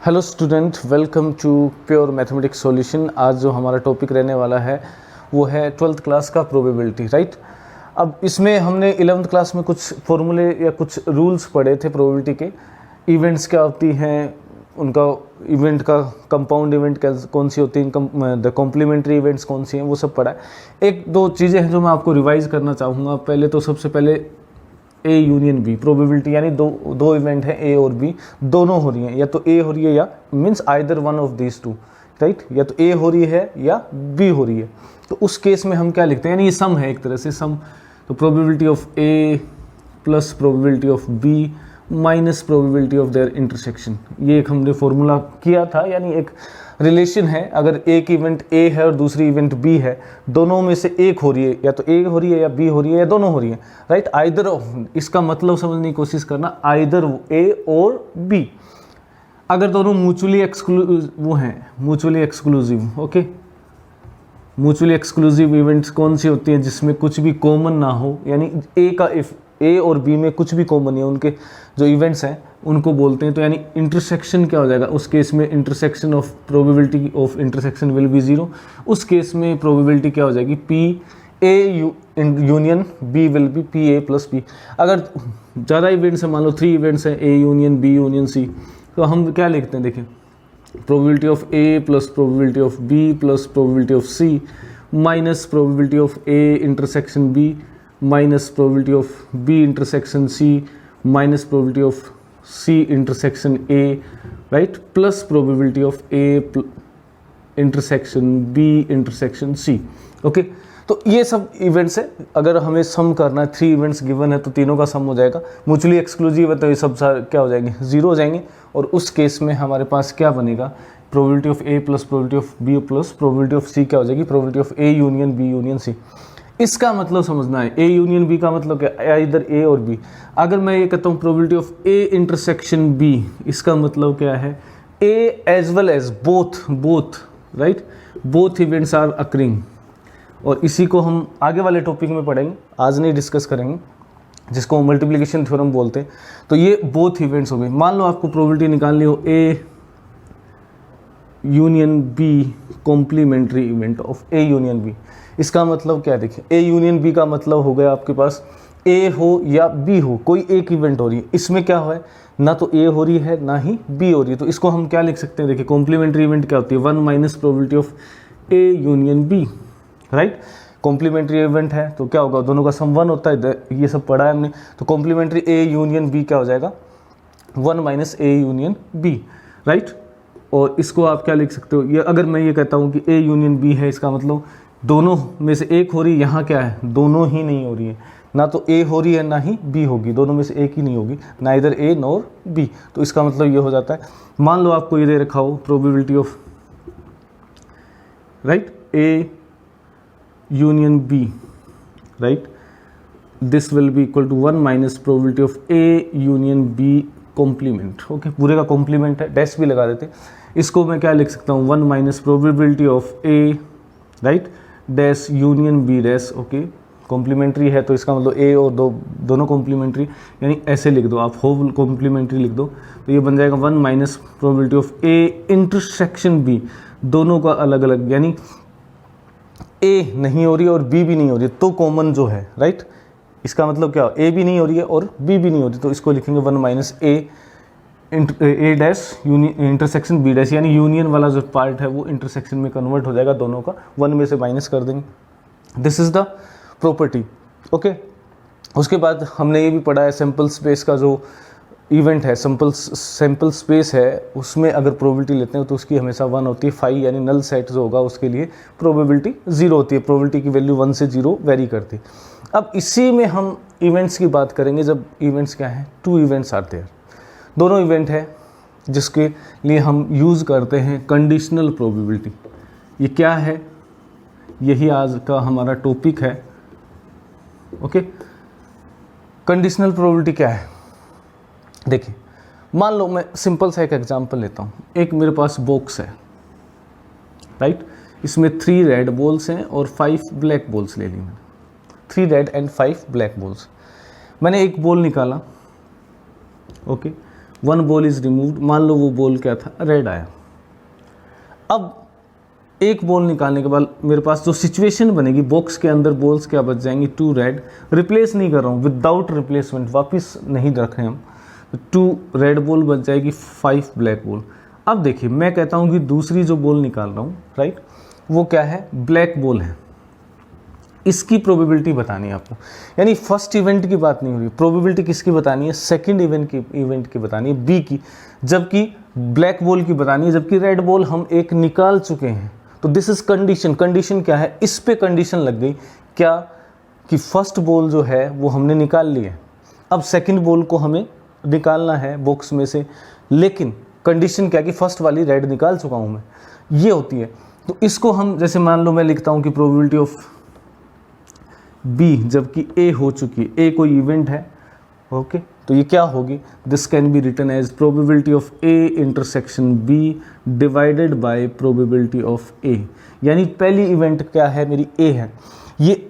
Hello student, welcome to pure mathematics solution. आज जो हमारा टॉपिक रहने वाला है वो है 12th क्लास का प्रोबेबिलिटी, राइट। अब इसमें हमने 11th क्लास में कुछ फॉर्मूले या कुछ रूल्स पढ़े थे प्रोबेबिलिटी के। इवेंट्स क्या होती हैं, उनका इवेंट का कंपाउंड इवेंट कौन सी होती हैं, द कॉम्प्लीमेंट्री इवेंट्स कौन सी हैं, वो सब पढ़ा है। एक दो चीज़ें हैं जो मैं आपको रिवाइज़ करना चाहूँगा। पहले तो सबसे पहले ए यूनियन बी प्रोबेबिलिटी, यानी दो इवेंट हैं ए और बी, दोनों हो रही हैं, या तो ए हो रही है या means either one of these two, right. या तो ए हो रही है या बी हो रही है। तो उस केस में हम क्या लिखते हैं, यानी ये सम है एक तरह से सम। तो probability of A plus probability of B minus probability of their intersection, ये एक हमने फॉर्मूला किया था। यानी एक रिलेशन है, अगर एक इवेंट ए है और दूसरी इवेंट बी है, दोनों में से एक हो रही है, या तो ए हो रही है या बी हो रही है या दोनों हो रही है, राइट। आइदर, इसका मतलब समझने की कोशिश करना, आइदर ए और बी। अगर दोनों mutually exclusive, okay. Mutually exclusive events कौन सी होती हैं, जिसमें कुछ भी कॉमन ना हो, यानी ए और बी में कुछ भी कॉमन है, उनके जो इवेंट्स हैं उनको बोलते हैं। तो यानी इंटरसेक्शन क्या हो जाएगा उस केस में, intersection of probability of intersection will be 0। उस केस में प्रोबेबिलिटी क्या हो जाएगी, P A union B will be P A plus B. अगर ज़्यादा इवेंट्स हैं, मान लो 3 इवेंट्स हैं, A union B union C, तो हम क्या लिखते हैं, देखिए, probability of A plus probability of B plus probability of C minus probability of A intersection B minus probability of B intersection C minus probability of C intersection A, right, plus probability of A intersection B intersection C, okay. तो ये सब events है। अगर हमें सम करना है, 3 events given है तो तीनों का सम हो जाएगा। म्यूचुअली एक्सक्लूसिव है तो ये सब क्या हो जाएंगे, 0 हो जाएंगे। और उस केस में हमारे पास क्या बनेगा, probability of A plus probability of B plus probability of C क्या हो जाएगी, probability of A union B union C. इसका मतलब समझना है, ए यूनियन बी का मतलब क्या, इधर ए और बी। अगर मैं ये कहता हूँ probability of A intersection B, इसका मतलब क्या है, A as well as both, right, both events are occurring. और इसी को हम आगे वाले टॉपिक में पढ़ेंगे, आज नहीं डिस्कस करेंगे, जिसको मल्टीप्लिकेशन थ्योरम बोलते हैं। तो ये बोथ इवेंट्स हो गए। मान लो आपको प्रोबेबिलिटी निकालनी हो A union B complementary event of A union B, इसका मतलब क्या है, देखिए, ए यूनियन बी का मतलब हो गया आपके पास ए हो या बी हो, कोई एक इवेंट हो रही है। इसमें क्या है, ना तो ए हो रही है ना ही बी हो रही है। तो इसको हम क्या लिख सकते हैं, देखिए, कॉम्प्लीमेंट्री इवेंट क्या होती है, 1 minus probability of A union B, right. Complementary event है तो क्या होगा, दोनों का सम 1 होता है, ये सब पढ़ा है हमने। तो कॉम्प्लीमेंट्री ए यूनियन बी क्या हो जाएगा, 1 minus A union B, right. और इसको आप क्या लिख सकते हो, ये अगर मैं ये कहता हूँ कि ए यूनियन बी है, इसका मतलब दोनों में से एक हो रही है। यहाँ क्या है, दोनों ही नहीं हो रही है, ना तो ए हो रही है ना ही बी होगी, दोनों में से एक ही नहीं होगी, ना इधर ए नॉर बी। तो इसका मतलब ये हो जाता है, मान लो आपको ये दे रखा हो probability of, right, A union B, right, this will be equal to 1 minus probability of A union B complement, okay. पूरे का कॉम्प्लीमेंट है, डैश भी लगा देते। इसको मैं क्या लिख सकता हूँ, 1 minus probability of A, right, dash union B dash, okay. Complementary है तो इसका मतलब ए और दोनों कॉम्प्लीमेंट्री, यानी ऐसे लिख दो आप, होल कॉम्प्लीमेंट्री लिख दो। तो ये बन जाएगा 1 minus probability of A intersection B, दोनों का अलग अलग, यानी ए नहीं हो रही है और बी भी नहीं हो रही है, तो कॉमन जो है, राइट। इसका मतलब क्या, ए भी नहीं हो रही है और बी भी नहीं हो रही, तो इसको लिखेंगे 1 माइनस ए डैश इंटरसेक्शन बी डैश, यानी यूनियन वाला जो पार्ट है वो इंटरसेक्शन में कन्वर्ट हो जाएगा, दोनों का 1 में से माइनस कर देंगे। This is the property, okay. उसके बाद हमने ये भी पढ़ा है, सैम्पल स्पेस का जो इवेंट है, सैम्पल स्पेस है, उसमें अगर प्रोबेबिलिटी लेते हैं तो उसकी हमेशा 1 होती है। फाई यानी नल सेट जो होगा उसके लिए प्रोबेबिलिटी 0 होती है, प्रोबेबिलिटी की वैल्यू 1 से 0 वेरी करती है। अब इसी में हम इवेंट्स की बात करेंगे, जब इवेंट्स क्या हैं, 2 इवेंट्स आते हैं, दोनों इवेंट है जिसके लिए हम यूज़ करते हैं कंडीशनल प्रोबेबिलिटी। ये क्या है, यही आज का हमारा टॉपिक है, ओके। कंडीशनल प्रोबेबिलिटी क्या है, देखिए, मान लो मैं सिंपल सा एक एग्जांपल लेता हूँ। एक मेरे पास बॉक्स है, राइट, इसमें 3 रेड बॉल्स हैं और 5 ब्लैक बॉल्स ले ली मैंने, 3 रेड एंड 5 ब्लैक बॉल्स। मैंने एक बॉल निकाला, okay, one ball is removed, मान लो वो बॉल क्या था, रेड आया। अब एक बॉल निकालने के बाद मेरे पास जो सिचुएशन बनेगी, बॉक्स के अंदर बॉल्स क्या बच जाएंगी, 2 रेड, रिप्लेस नहीं कर रहा हूँ, विदाउट रिप्लेसमेंट, वापस नहीं रख रहे हम, 2 रेड बॉल बच जाएगी, 5 ब्लैक बॉल। अब देखिए मैं कहता हूँ कि दूसरी जो बॉल निकाल रहा हूँ, राइट, वो क्या है, ब्लैक बॉल है, इसकी प्रोबेबिलिटी बतानी है आपको। यानी फर्स्ट इवेंट की बात नहीं हो रही, प्रोबेबिलिटी किसकी बतानी है, सेकंड इवेंट की बतानी है, बी की, जबकि ब्लैक बॉल की बतानी है, जबकि रेड बॉल हम एक निकाल चुके हैं। तो दिस इज कंडीशन। कंडीशन क्या है, इस पे कंडीशन लग गई क्या, कि फर्स्ट बॉल जो है वो हमने निकाल ली है, अब सेकंड बॉल को हमें निकालना है बॉक्स में से, लेकिन कंडीशन क्या है कि फर्स्ट वाली रेड निकाल चुका हूँ मैं, ये होती है। तो इसको हम जैसे मान लो मैं लिखता हूँ कि प्रोबेबिलिटी ऑफ बी, जबकि ए हो चुकी है, ए कोई इवेंट है, ओके, तो ये क्या होगी, this can be written as probability of A intersection B divided by probability of A. यानी पहली इवेंट क्या है, मेरी ए है, ये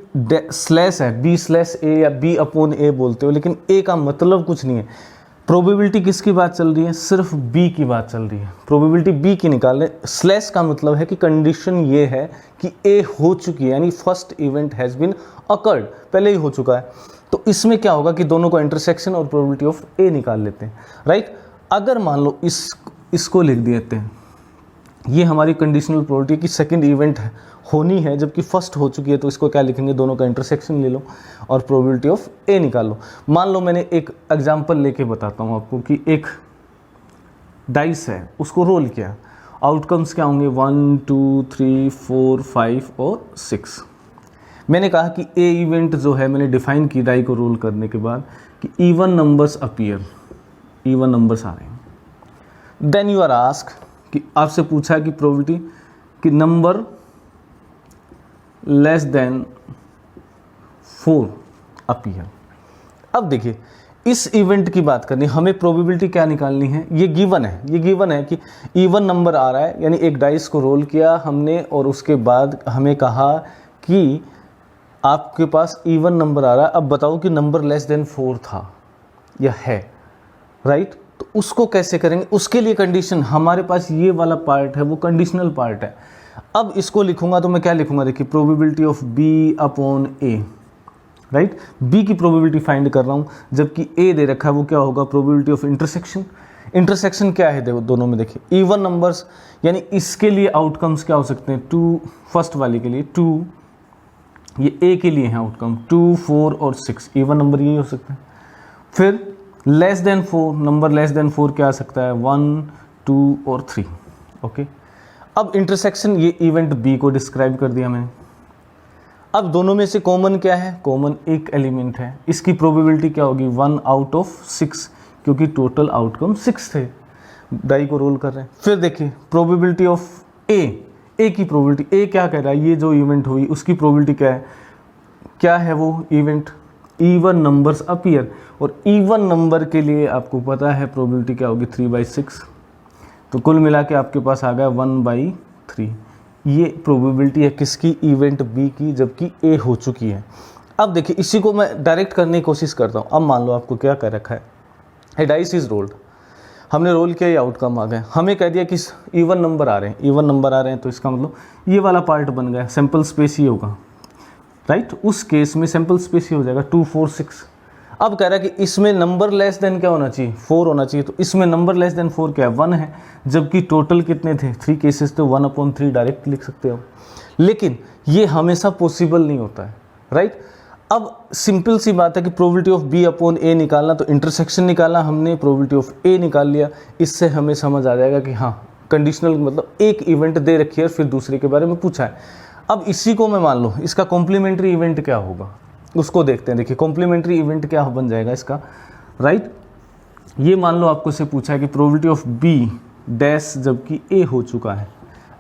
स्लैश है, बी स्लैश ए या बी अपॉन ए बोलते हो, लेकिन ए का मतलब कुछ नहीं है। प्रोबेबिलिटी किसकी बात चल रही है, सिर्फ बी की बात चल रही है, प्रोबेबिलिटी बी की निकाल रहे। स्लैश का मतलब है कि कंडीशन ये है कि ए हो चुकी है, यानी first event has been occurred, पहले ही हो चुका है। तो इसमें क्या होगा कि दोनों को इंटरसेक्शन और प्रोबेबिलिटी ऑफ ए निकाल लेते हैं, राइट। अगर मान लो इसको लिख देते हैं, ये हमारी कंडीशनल प्रोबेबिलिटी की सेकंड इवेंट होनी है, जबकि फर्स्ट हो चुकी है, तो इसको क्या लिखेंगे, दोनों का इंटरसेक्शन ले लो और प्रोबेबिलिटी ऑफ ए निकाल लो। मान लो मैंने एक एग्जांपल लेके बताता हूँ आपको कि एक डाइस है, उसको रोल किया, आउटकम्स क्या होंगे, 1 2 3 4 5 और 6। मैंने कहा कि ए इवेंट जो है, मैंने डिफाइन की डाई को रोल करने के बाद कि even numbers appear, even numbers आ रहे हैं। देन यू आर आस्क कि आपसे पूछा कि प्रोबेबिलिटी कि नंबर लेस देन 4 अपीयर। अब देखिए इस इवेंट की बात करनी, हमें प्रोबेबिलिटी क्या निकालनी है, ये गिवन है, ये गिवन है कि इवन नंबर आ रहा है, यानी एक डाइस को रोल किया हमने और उसके बाद हमें कहा कि आपके पास इवन नंबर आ रहा है, अब बताओ कि नंबर लेस देन 4 था या है, राइट। तो उसको कैसे करेंगे, उसके लिए कंडीशन, हमारे पास ये वाला पार्ट है वो कंडीशनल पार्ट है। अब इसको लिखूंगा तो मैं क्या लिखूंगा, देखिए probability of B upon A, right. B की प्रोबेबिलिटी फाइंड कर रहा हूँ, जबकि ए दे रखा है, वो क्या होगा, प्रोबेबिलिटी ऑफ इंटरसेक्शन। इंटरसेक्शन क्या है देखो दोनों में, देखिए इवन नंबर्स, यानी इसके लिए आउटकम्स क्या हो सकते हैं, 2, फर्स्ट वाली के लिए 2, ये ए के लिए है आउटकम 2 4 और 6, इवन नंबर ये हो सकते हैं। फिर less than 4, number less than 4 क्या आ सकता है, 1 2 और 3, ओके। अब इंटरसेक्शन, ये इवेंट बी को डिस्क्राइब कर दिया मैंने। अब दोनों में से कॉमन क्या है, कॉमन एक एलिमेंट है, इसकी प्रोबेबिलिटी क्या होगी, 1 आउट ऑफ 6, क्योंकि टोटल आउटकम 6 थे, डाई को रोल कर रहे हैं। फिर देखिए प्रोबेबिलिटी ऑफ ए की प्रोबेबिलिटी, ए क्या कह रहा है, ये जो इवेंट हुई उसकी प्रोबेबिलिटी क्या है वो इवेंट, इवन नंबर्स अपीयर, और इवन नंबर के लिए आपको पता है प्रोबेबिलिटी क्या होगी, 3/6। तो कुल मिला के आपके पास आ गया 1/3। ये प्रोबेबिलिटी है किसकी, इवेंट बी की, जबकि ए हो चुकी है। अब देखिए इसी को मैं डायरेक्ट करने की कोशिश करता हूँ। अब मान लो आपको क्या कर रखा है, डाइस इज रोल्ड, हमने रोल किया, ये आउटकम आ गए, हमें कह दिया कि इवन नंबर आ रहे हैं, इवन नंबर आ रहे हैं, तो इसका मतलब ये वाला पार्ट बन गया, सैम्पल स्पेस ही होगा, राइट। उस केस में सैम्पल स्पेस ही हो जाएगा 2 4 6। अब कह रहा है कि इसमें नंबर लेस देन क्या होना चाहिए, 4 होना चाहिए, तो इसमें नंबर लेस देन 4 क्या है, 1 है, जबकि टोटल कितने थे, 3 केसेस, तो 1/3 डायरेक्ट लिख सकते हो। लेकिन ये हमेशा पॉसिबल नहीं होता है, राइट। अब सिंपल सी बात है कि प्रोबेबिलिटी ऑफ बी अपॉन ए निकालना, तो इंटरसेक्शन निकालना हमने, प्रोबेबिलिटी ऑफ ए निकाल लिया, इससे हमें समझ आ जाएगा कि हाँ कंडीशनल मतलब एक इवेंट दे रखी है, फिर दूसरे के बारे में पूछा है। अब इसी को मैं मान लो, इसका कॉम्प्लीमेंट्री इवेंट क्या होगा उसको देखते हैं। देखिए कॉम्प्लीमेंट्री इवेंट क्या बन जाएगा इसका, राइट। ये मान लो आपको से पूछा है कि प्रोबेबिलिटी ऑफ बी डैश, जबकि ए हो चुका है,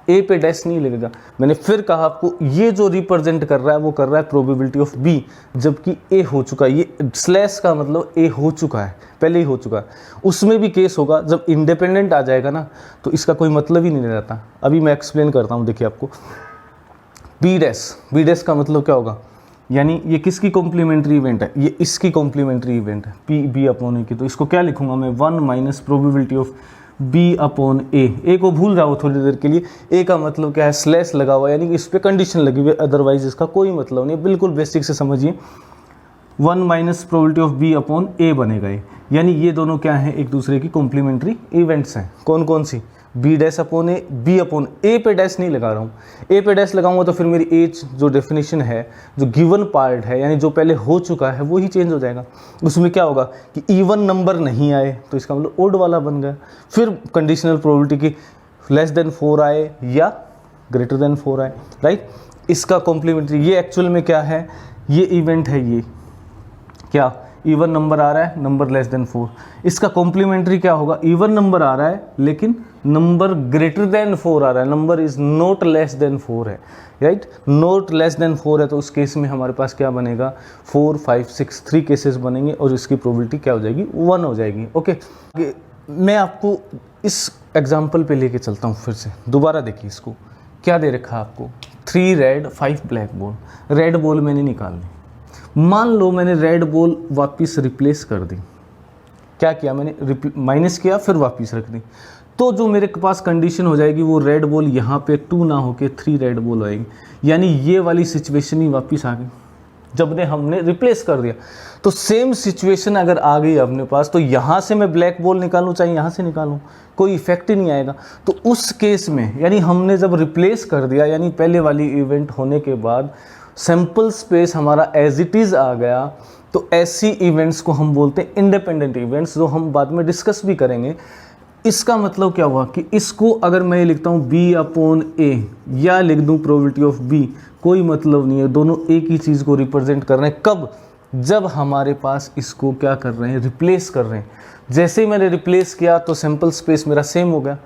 ए पे डैश नहीं लगेगा। मैंने फिर कहा आपको, ये जो रिप्रेजेंट कर रहा है वो कर रहा है प्रोबेबिलिटी ऑफ बी, जबकि ए हो चुका है। ये स्लैश का मतलब ए हो चुका है, पहले ही हो चुका है। उसमें भी केस होगा जब इंडिपेंडेंट आ जाएगा ना, तो इसका कोई मतलब ही नहीं रहता। अभी मैं एक्सप्लेन करता हूँ, देखिए आपको बी डैश का मतलब क्या होगा, यानी ये किसकी कॉम्प्लीमेंट्री इवेंट है, ये इसकी कॉम्प्लीमेंट्री इवेंट है पी बी अपॉन ए की। तो इसको क्या लिखूंगा मैं, 1 minus probability of B upon A को भूल जाओ थोड़ी देर के लिए। ए का मतलब क्या है, स्लैश लगा हुआ, यानी कि इस पर कंडीशन लगी हुई है, अदरवाइज इसका कोई मतलब नहीं, बिल्कुल बेसिक से समझिए। 1 minus probability of B upon A बनेगा ये, यानी ये दोनों क्या हैं, एक दूसरे की कॉम्प्लीमेंट्री इवेंट्स हैं। कौन कौन सी, बी डैश अपॉन ए, बी अपॉन ए पे डैश नहीं लगा रहा हूँ, ए पे डैश लगाऊंगा तो फिर मेरी एज जो डेफिनेशन है, जो गिवन पार्ट है, यानी जो पहले हो चुका है वो ही चेंज हो जाएगा। उसमें क्या होगा कि इवन नंबर नहीं आए तो इसका मतलब ओड वाला बन गया। फिर कंडीशनल प्रोबेबिलिटी की लेस देन 4 आए या ग्रेटर देन 4 आए, राइट। इसका कॉम्प्लीमेंट्री ये एक्चुअल में क्या है, ये इवेंट है, ये क्या इवन नंबर आ रहा है, नंबर लेस देन 4। इसका कॉम्प्लीमेंट्री क्या होगा, इवन नंबर आ रहा है लेकिन नंबर ग्रेटर देन 4 आ रहा है, number is not less than 4 है, राइट। नॉट लेस देन 4 है तो उस केस में हमारे पास क्या बनेगा, 4, 5, 6 3 केसेस बनेंगे और इसकी प्रोबेबिलिटी क्या हो जाएगी, 1 हो जाएगी। ओके, मैं आपको इस एग्जाम्पल पे लेके चलता हूँ फिर से, दोबारा देखिए इसको। क्या दे रखा है आपको, 3 red 5 black ball. Red ball मैंने निकालनी, मान लो मैंने रेड बॉल वापस रिप्लेस कर दी। क्या किया मैंने, माइनस किया फिर वापस रख दी, तो जो मेरे पास कंडीशन हो जाएगी वो रेड बॉल यहाँ पे 2 ना होके 3 रेड बॉल आएगी, यानी ये वाली सिचुएशन ही वापस आ गई जब ने हमने रिप्लेस कर दिया। तो सेम सिचुएशन अगर आ गई अपने पास, तो यहाँ से मैं ब्लैक बॉल निकालूँ चाहे यहाँ से निकालूँ, कोई इफेक्ट ही नहीं आएगा। तो उस केस में यानी हमने जब रिप्लेस कर दिया, यानी पहले वाली इवेंट होने के बाद सैम्पल स्पेस हमारा एज इट इज़ आ गया, तो ऐसी इवेंट्स को हम बोलते हैं इंडिपेंडेंट इवेंट्स, जो हम बाद में डिस्कस भी करेंगे। इसका मतलब क्या हुआ कि इसको अगर मैं लिखता हूँ b अपॉन ए या लिख दूँ प्रोबेबिलिटी ऑफ b, कोई मतलब नहीं है, दोनों एक ही चीज़ को रिप्रेजेंट कर रहे हैं। कब, जब हमारे पास इसको क्या कर रहे हैं, रिप्लेस कर रहे हैं। जैसे ही मैंने रिप्लेस किया तो सैम्पल स्पेस मेरा सेम हो गया,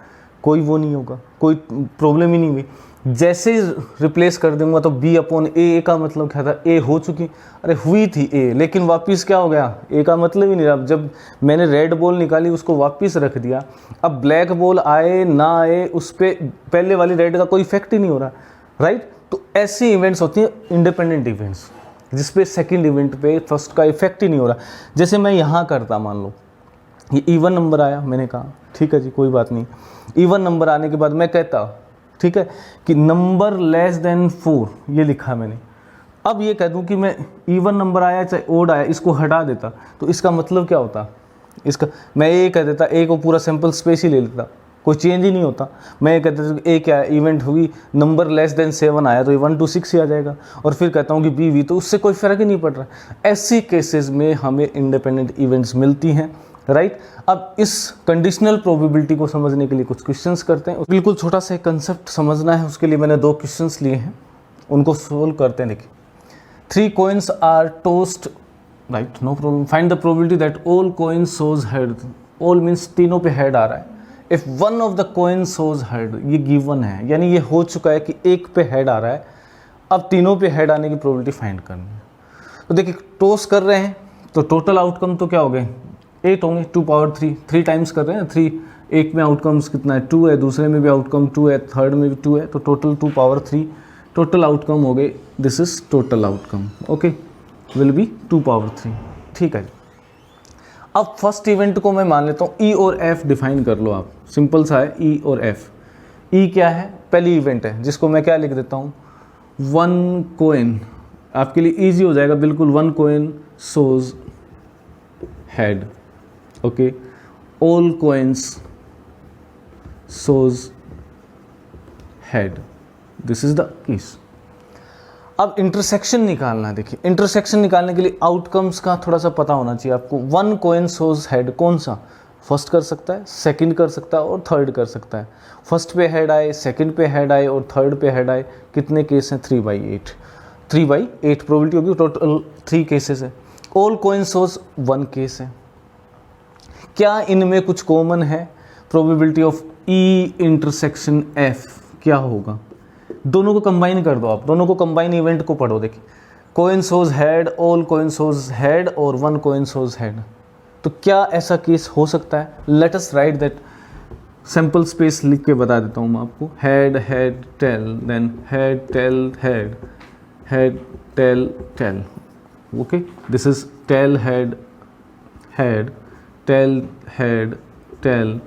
कोई वो नहीं होगा, कोई प्रॉब्लम ही नहीं हुई। जैसे ही रिप्लेस कर दूंगा तो b अपॉन ए का मतलब क्या था, a हो चुकी, अरे हुई थी a, लेकिन वापस क्या हो गया, a का मतलब ही नहीं रहा। जब मैंने रेड बॉल निकाली उसको वापस रख दिया, अब ब्लैक बॉल आए ना आए उस पर पहले वाली रेड का कोई इफेक्ट ही नहीं हो रहा, राइट। तो ऐसी इवेंट्स होती हैं इंडिपेंडेंट इवेंट्स, जिसपे सेकेंड इवेंट पे फर्स्ट का इफेक्ट ही नहीं हो रहा। जैसे मैं यहाँ करता, मान लो ये इवन नंबर आया, मैंने कहा ठीक है जी कोई बात नहीं, इवन नंबर आने के बाद मैं कहता ठीक है कि नंबर लेस देन 4, ये लिखा मैंने। अब ये कह दूं कि मैं इवन नंबर आया चाहे ओड आया, इसको हटा देता, तो इसका मतलब क्या होता, इसका मैं ये कह देता, ए को पूरा सैम्पल स्पेस ही ले लेता, कोई चेंज ही नहीं होता। मैं ये कहता हूँ कि ए क्या है, इवेंट हुई, नंबर लेस देन 7 आया तो ये 1 to 6 ही आ जाएगा, और फिर कहता हूँ कि बी वी, तो उससे कोई फ़र्क ही नहीं पड़ रहा। ऐसी केसेस में हमें इंडिपेंडेंट इवेंट्स मिलती हैं, राइट। अब इस कंडीशनल प्रोबेबिलिटी को समझने के लिए कुछ क्वेश्चंस करते हैं। बिल्कुल छोटा सा कंसेप्ट समझना है, उसके लिए मैंने 2 क्वेश्चंस लिए हैं, उनको सोल्व करते हैं। देखिए, 3 coins are tossed, right, no problem. Find the probability that all coins shows head. All means तीनों पे हेड आ रहा है। If one of the coins shows head, ये गिवन है, यानी ये हो चुका है कि एक पे हेड आ रहा है, अब तीनों पे हेड आने की प्रोबेबिलिटी फाइंड करनी है। तो देखिए टॉस कर रहे हैं तो टोटल आउटकम तो क्या हो गए, 8 होंगे, 2 पावर 3 टाइम्स कर रहे हैं 3, एक में आउटकम्स कितना है 2 है, दूसरे में भी आउटकम 2 है, थर्ड में भी 2 है, तो टोटल 2 पावर 3 टोटल आउटकम हो गए। This is total outcome, okay, will be 2 power 3, ठीक है। अब फर्स्ट इवेंट को मैं मान लेता हूँ ई और एफ डिफाइन कर लो आप, सिंपल सा है ई और एफ। ई क्या है, पहली इवेंट है, जिसको मैं क्या लिख देता हूँ, 1 coin, आपके लिए ईजी हो जाएगा बिल्कुल। 1 coin shows head, okay, all coins shows head, this is the case. अब इंटरसेक्शन निकालना है। देखिए इंटरसेक्शन निकालने के लिए आउटकम्स का थोड़ा सा पता होना चाहिए आपको। 1 coin shows हेड, कौन सा, फर्स्ट कर सकता है, सेकंड कर सकता है और थर्ड कर सकता है। फर्स्ट पे हेड आए, सेकंड पे हेड आए और थर्ड पे हेड आए, कितने केस हैं, 3/8, 3/8 प्रोबेबिलिटी होगी, टोटल 3 केसेस है। ऑल coins shows 1 केस है। क्या इनमें कुछ कॉमन है, probability of E intersection F क्या होगा, दोनों को कंबाइन कर दो आप, दोनों को कंबाइन इवेंट को पढ़ो। देखिए coin shows head, all coin shows head और 1 coin shows हेड, तो क्या ऐसा केस हो सकता है। Let us write that, sample space लिख के बता देता हूँ मैं आपको। Head head tail, then head tail head, head, tail, tail. Okay, this is tail, head, head, tail, head, tail,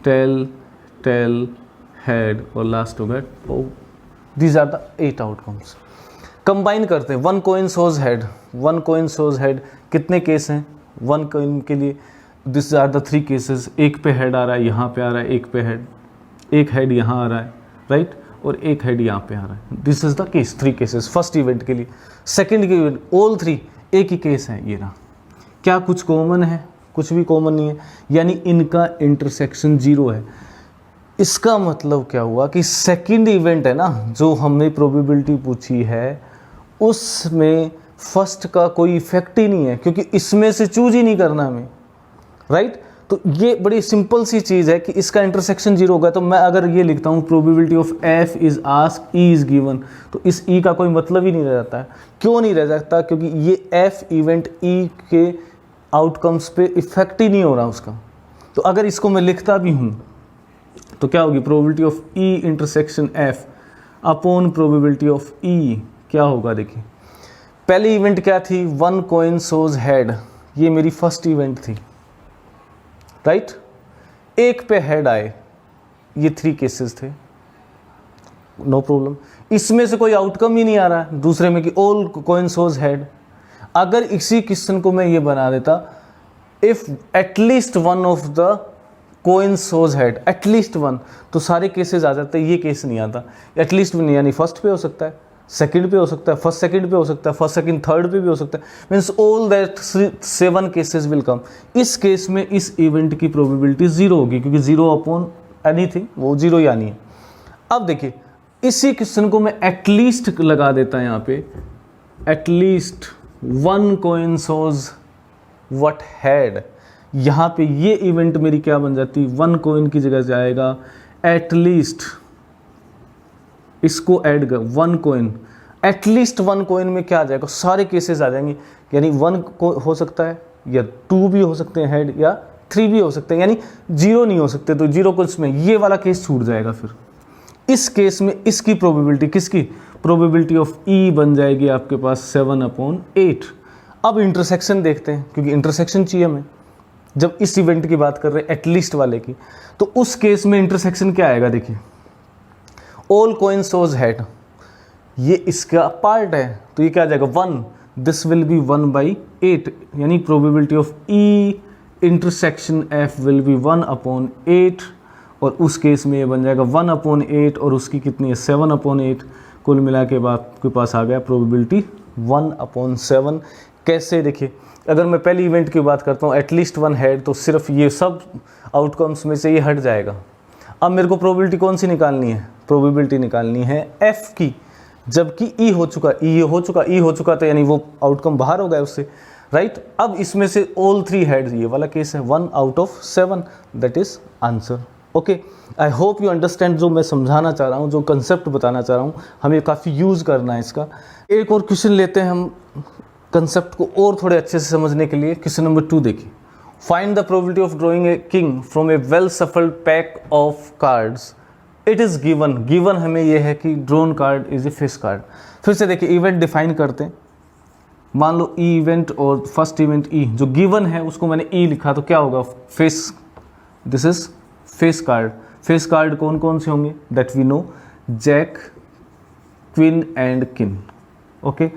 tail, tail, head और लास्ट होगा toe. These are the 8 outcomes. Combine करते हैं. One coin shows head, one coin shows head. कितने case हैं one coin के लिए? This are the 3 cases. एक पे हेड आ रहा है, यहाँ पे आ रहा है, एक पे हेड, एक हेड यहाँ आ रहा है, राइट, और एक हेड यहाँ पे आ रहा है. This is the case, 3 cases first event के लिए. सेकंड के इवेंट ऑल 3 एक ही केस है. ये रहा. क्या कुछ कॉमन है? कुछ भी कॉमन नहीं है, यानी इनका इंटरसेक्शन 0 है. इसका मतलब क्या हुआ कि सेकंड इवेंट है ना, जो हमने प्रोबेबिलिटी पूछी है, उसमें फर्स्ट का कोई इफेक्ट ही नहीं है, क्योंकि इसमें से चूज ही नहीं करना हमें, राइट. तो ये बड़ी सिंपल सी चीज़ है कि इसका इंटरसेक्शन 0 होगा. तो मैं अगर ये लिखता हूँ probability of F is ask E is given, तो इस ई का कोई मतलब ही नहीं रह जाता है. क्यों नहीं रह जाता? क्योंकि ये एफ इवेंट ई के आउटकम्स पे इफेक्ट ही नहीं हो रहा उसका. तो अगर इसको मैं लिखता भी हूँ तो क्या होगी? Probability of E intersection F upon probability of E क्या होगा? देखिए, पहली इवेंट क्या थी? One coin shows head. ये मेरी फर्स्ट इवेंट थी, राइट. एक पे हेड आए, ये 3 केसेस थे, नो प्रॉब्लम. इसमें से कोई आउटकम ही नहीं आ रहा है. दूसरे में कि ऑल कॉइन सोज हेड. अगर इसी क्वेश्चन को मैं ये बना देता, if at least one of the coin shows head, at least one, तो सारे केसेस आ जाते. ये केस नहीं आता. एटलीस्ट वन यानी फर्स्ट पे हो सकता है, सेकंड पे हो सकता है, फर्स्ट सेकंड पे हो सकता है, फर्स्ट सेकंड थर्ड पे भी हो सकता है. Means all that 7 cases will come. इस केस में इस इवेंट की प्रोबेबिलिटी 0 होगी, क्योंकि 0 अपॉन एनीथिंग वो 0 ही आनी है. अब देखिए, इसी क्वेश्चन को मैं एटलीस्ट लगा देता यहाँ पे. At least one coin shows what head. यहाँ पे ये इवेंट मेरी क्या बन जाती? वन कोइन की जगह जाएगा एटलीस्ट, इसको ऐड कर one coin. At least one coin में क्या आ जाएगा? सारे केसेस आ जाएंगे. यानी 1 हो सकता है, या 2 भी हो सकते हैं हेड, या 3 भी हो सकते हैं, यानी 0 नहीं हो सकते. तो 0 को इसमें ये वाला केस छूट जाएगा. फिर इस केस में इसकी प्रोबेबिलिटी, किसकी? प्रोबेबिलिटी ऑफ ई बन जाएगी आपके पास 7/8. अब इंटरसेक्शन देखते हैं, क्योंकि इंटरसेक्शन चाहिए हमें जब इस इवेंट की बात कर रहे हैं, एटलीस्ट वाले की. तो उस केस में इंटरसेक्शन क्या आएगा? देखिए, ऑल कॉइन सोज हेड, ये इसका पार्ट है, तो ये क्या आ जाएगा? 1. दिस विल बी 1/8, यानी probability of E intersection F will be 1/8. और उस केस में ये बन जाएगा 1/8, और उसकी कितनी है? 7/8. कुल मिला के आपके पास आ गया प्रोबेबिलिटी 1/7. कैसे? देखिए, अगर मैं पहली इवेंट की बात करता हूँ, एटलीस्ट वन हेड, तो सिर्फ ये सब आउटकम्स में से ये हट जाएगा. अब मेरे को प्रोबेबिलिटी कौन सी निकालनी है? प्रोबेबिलिटी निकालनी है एफ की, जबकि ई हो चुका, ई हो चुका, ई हो चुका, तो यानी वो आउटकम बाहर हो गया उससे, राइट. अब इसमें से ऑल 3 हेड्स, ये वाला केस है, 1/7, that is answer. Okay, I hope you understand. जो मैं समझाना चाह रहा हूँ, जो कंसेप्ट बताना चाह रहा हूँ, हमें काफ़ी यूज़ करना है इसका. एक और क्वेश्चन लेते हैं हम कंसेप्ट को और थोड़े अच्छे से समझने के लिए. क्वेश्चन नंबर 2 देखिए. Find the probability of drawing a king from A well shuffled pack of cards. It is given. Given हमें यह है कि drawn card is a face card. फिर से देखिए, इवेंट डिफाइन करते हैं. मान लो ई इवेंट और फर्स्ट इवेंट ई, जो गिवन है उसको मैंने ई लिखा, तो क्या होगा? Face, this is face card. Face card कौन कौन से होंगे? That we know, jack, queen and king. Okay,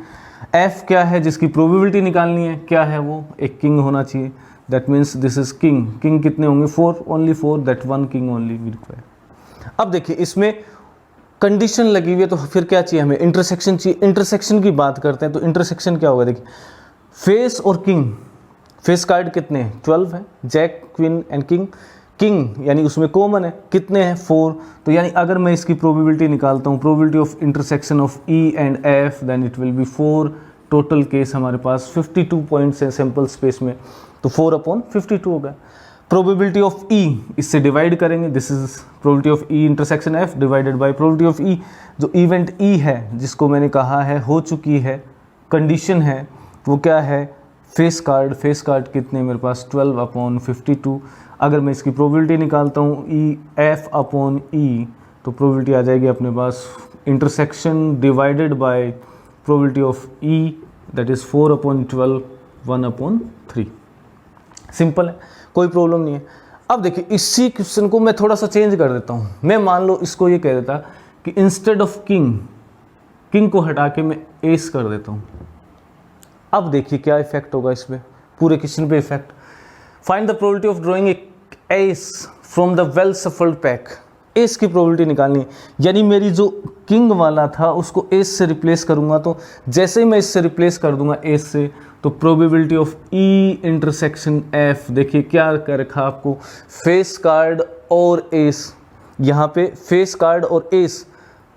F क्या है? जिसकी प्रोबेबिलिटी निकालनी है, क्या है वो? एक किंग होना चाहिए. That means this is king. King कितने होंगे? 4, only 4, that 1 king only we require. अब देखिए, इसमें कंडीशन लगी हुई है, तो फिर क्या चाहिए हमें? इंटरसेक्शन चाहिए. इंटरसेक्शन की बात करते हैं, तो इंटरसेक्शन क्या होगा? देखिए, फेस और किंग. फेस कार्ड कितने हैं? 12 है. Jack, queen and king. King यानी उसमें कॉमन है, कितने हैं? 4. तो यानी अगर मैं इसकी प्रोबेबिलिटी निकालता हूँ, probability of intersection of E and F, then it will be 4. Total case हमारे पास 52 पॉइंट्स हैं सैम्पल स्पेस में, तो 4/52 होगा. प्रोबेबिलिटी ऑफ ई, इससे डिवाइड करेंगे. This is probability of E intersection F divided by probability of E. जो event ई है, जिसको मैंने कहा है हो चुकी है, कंडीशन है, वो क्या है? Face card. फेस कार्ड कितने मेरे पास? 12/52. अगर मैं इसकी प्रोबेबिलिटी निकालता हूँ ई F/E, तो प्रोबेबिलिटी आ जाएगी अपने पास intersection divided by probability of E that is 4/12 1/3। Simple है, कोई प्रॉब्लम नहीं है। अब देखिए इसी क्वेश्चन को मैं थोड़ा सा चेंज कर देता हूँ। मैं मान लो इसको ये कह देता कि इंस्टेड ऑफ किंग को हटा के मैं एस कर देता हूँ। अब देखिए क्या इफेक्ट होगा इसमें, पूरे क्वेश्चन पे effect. Find the probability of drawing S from the well shuffled pack. S की प्रोबेबिलिटी निकालनी है, यानी मेरी जो किंग वाला था उसको एस से रिप्लेस करूंगा, तो जैसे ही मैं इससे रिप्लेस कर दूंगा एस से, तो probability of E intersection F, देखिए क्या कर रखा आपको, फेस कार्ड और एस। यहाँ पे फेस कार्ड और एस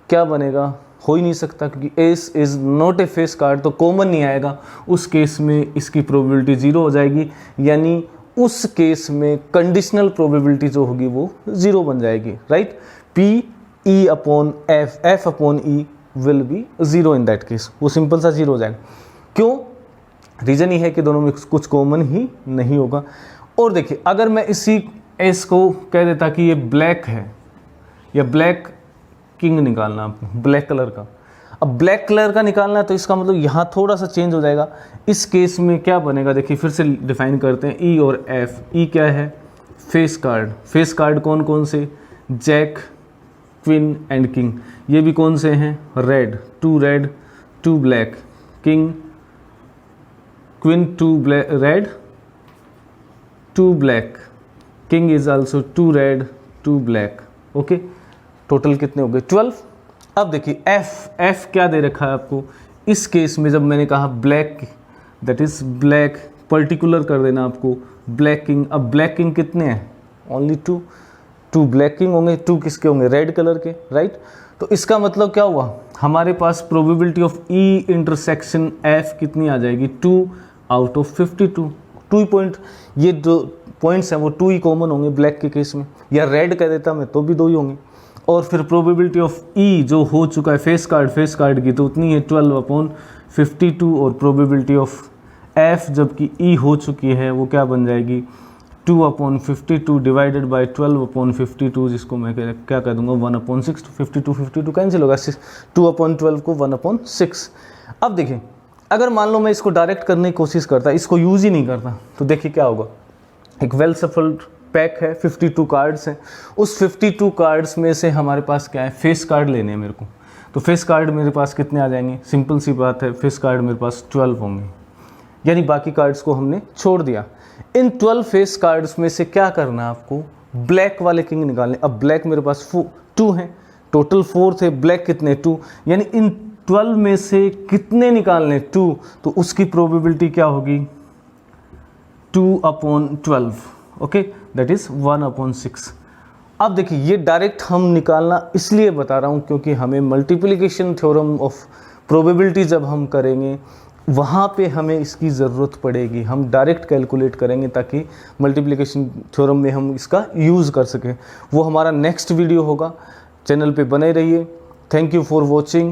क्या बनेगा, हो ही नहीं सकता क्योंकि S is not a face card, तो कॉमन नहीं आएगा। उस केस में इसकी प्रोबेबिलिटी 0 हो जाएगी, यानी उस केस में कंडीशनल प्रोबेबिलिटी जो होगी वो 0 बन जाएगी, right. P E upon F upon E will be 0 in that case, वो सिंपल सा 0 हो जाएगा। क्यों, रीजन ये है कि दोनों में कुछ कॉमन ही नहीं होगा। और देखिए अगर मैं इसी एस को कह देता कि ये ब्लैक है, या ब्लैक किंग निकालना आपको, ब्लैक कलर का। अब ब्लैक कलर का निकालना है तो इसका मतलब यहाँ थोड़ा सा चेंज हो जाएगा। इस केस में क्या बनेगा, देखिए फिर से डिफाइन करते हैं ई और एफ। ई क्या है, फेस कार्ड। फेस कार्ड कौन कौन से, जैक, क्वीन एंड किंग। ये भी कौन से हैं, red, 2 red 2 black, king queen 2 black red 2 black, king is also 2 red 2 black. Okay, total कितने हो गए, 12। अब देखिए एफ क्या दे रखा है आपको। इस केस में जब मैंने कहा black, that is black, particular कर देना आपको, ब्लैक किंग। अब ब्लैक किंग कितने हैं, ओनली 2 ब्लैक किंग होंगे, 2 किसके होंगे, रेड कलर के, राइट। तो इसका मतलब क्या हुआ, हमारे पास probability of E intersection F कितनी आ जाएगी, 2/52। 2 पॉइंट, ये जो पॉइंट्स हैं वो 2 ही कॉमन होंगे ब्लैक के केस में, या रेड कह देता मैं तो भी 2 ही होंगे। और फिर प्रोबेबिलिटी ऑफ ई जो हो चुका है फेस कार्ड की, तो उतनी है 12/52। और प्रोबेबिलिटी ऑफ एफ जबकि ई हो चुकी है वो क्या बन जाएगी, 2/52 डिवाइडेड बाय 12/52, जिसको मैं क्या कह दूंगा 1/6। 52 कैंसिल होगा, 2/12 को 1/6। अब देखिए अगर मान लो मैं इसको डायरेक्ट करने की कोशिश करता, इसको यूज ही नहीं करता, तो देखिए क्या होगा। एक वेल सफल्ड पैक है, 52 कार्ड्स हैं, उस 52 कार्ड्स में से हमारे पास क्या है, फेस कार्ड लेने हैं मेरे को। तो फेस कार्ड मेरे पास कितने आ जाएंगे, सिंपल सी बात है, फेस कार्ड मेरे पास 12 होंगे, यानी बाकी कार्ड्स को हमने छोड़ दिया। इन 12 फेस कार्ड्स में से क्या करना है आपको, ब्लैक वाले किंग निकालने। अब ब्लैक मेरे पास 2 हैं, टोटल 4 थे, ब्लैक कितने 2, यानी इन 12 में से कितने निकालने 2, तो उसकी प्रोबेबिलिटी क्या होगी 2/12, ओके, दैट इज 1/6। अब देखिए ये डायरेक्ट हम निकालना इसलिए बता रहा हूँ क्योंकि हमें मल्टीप्लिकेशन थ्योरम ऑफ प्रोबेबिलिटी जब हम करेंगे वहाँ पे हमें इसकी ज़रूरत पड़ेगी। हम डायरेक्ट कैलकुलेट करेंगे ताकि मल्टीप्लिकेशन थ्योरम में हम इसका यूज़ कर सकें। वो हमारा नेक्स्ट वीडियो होगा, चैनल पे बने रहिए। Thank you for watching.